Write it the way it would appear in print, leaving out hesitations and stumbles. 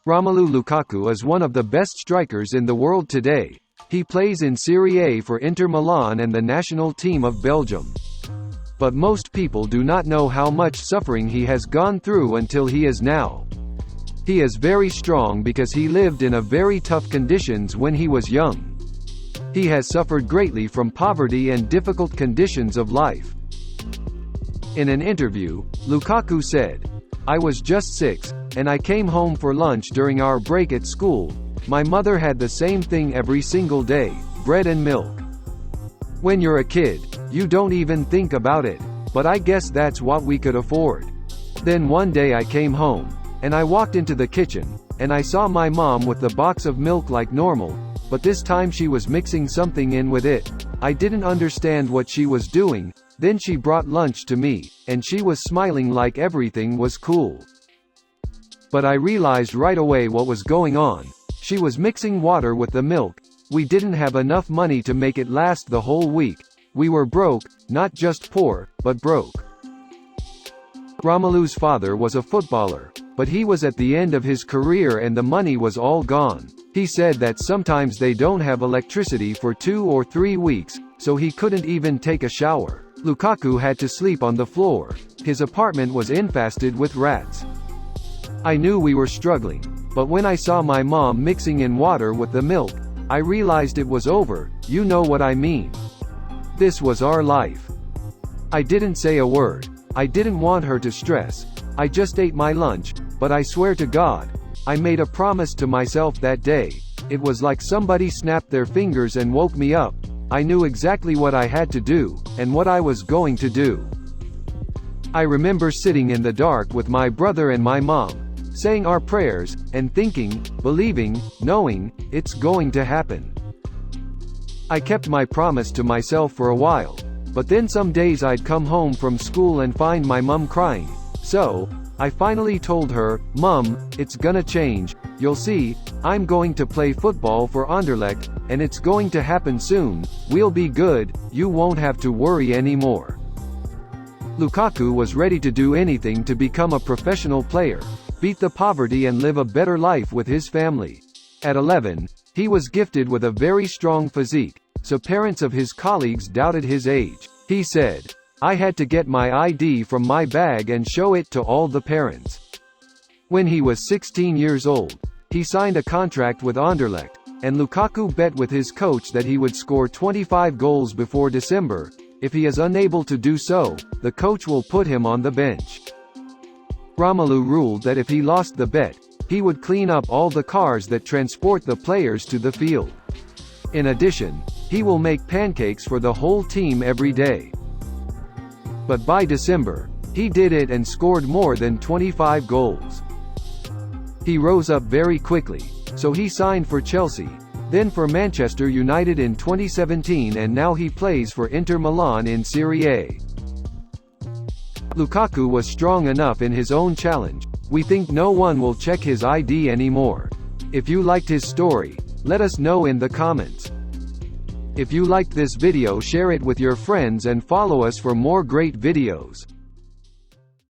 Romelu Lukaku is one of the best strikers in the world today. He plays in Serie A for Inter Milan and the national team of Belgium. But most people do not know how much suffering he has gone through until he is now. He is very strong because he lived in a very tough conditions when he was young. He has suffered greatly from poverty and difficult conditions of life. In an interview, Lukaku said, "I was just 6, and I came home for lunch during our break at school. My mother had the same thing every single day, bread and milk. When you're a kid, you don't even think about it, but I guess that's what we could afford. Then one day I came home, and I walked into the kitchen, and I saw my mom with the box of milk like normal, but this time she was mixing something in with it. I didn't understand what she was doing. Then she brought lunch to me, and she was smiling like everything was cool. But I realized right away what was going on. She was mixing water with the milk. We didn't have enough money to make it last the whole week. We were broke, not just poor, but broke." Romelu's father was a footballer, but he was at the end of his career and the money was all gone. He said that sometimes they don't have electricity for 2 or 3 weeks, so he couldn't even take a shower. Lukaku had to sleep on the floor. His apartment was infested with rats. "I knew we were struggling, but when I saw my mom mixing in water with the milk, I realized it was over, you know what I mean. This was our life. I didn't say a word. I didn't want her to stress. I just ate my lunch, but I swear to God, I made a promise to myself that day. It was like somebody snapped their fingers and woke me up. I knew exactly what I had to do, and what I was going to do. I remember sitting in the dark with my brother and my mom, saying our prayers, and thinking, believing, knowing, it's going to happen. I kept my promise to myself for a while, but then some days I'd come home from school and find my mum crying. So, I finally told her, "Mum, it's gonna change, you'll see, I'm going to play football for Anderlecht, and it's going to happen soon, we'll be good, you won't have to worry anymore." Lukaku was ready to do anything to become a professional player, beat the poverty and live a better life with his family. At 11, he was gifted with a very strong physique, so parents of his colleagues doubted his age. He said, "I had to get my ID from my bag and show it to all the parents." When he was 16 years old, he signed a contract with Anderlecht, and Lukaku bet with his coach that he would score 25 goals before December. If he is unable to do so, the coach will put him on the bench. Romelu ruled that if he lost the bet, he would clean up all the cars that transport the players to the field. In addition, he will make pancakes for the whole team every day. But by December, he did it and scored more than 25 goals. He rose up very quickly, so he signed for Chelsea, then for Manchester United in 2017, and now he plays for Inter Milan in Serie A. Lukaku was strong enough in his own challenge. We think no one will check his ID anymore. If you liked his story, let us know in the comments. If you liked this video, share it with your friends and follow us for more great videos.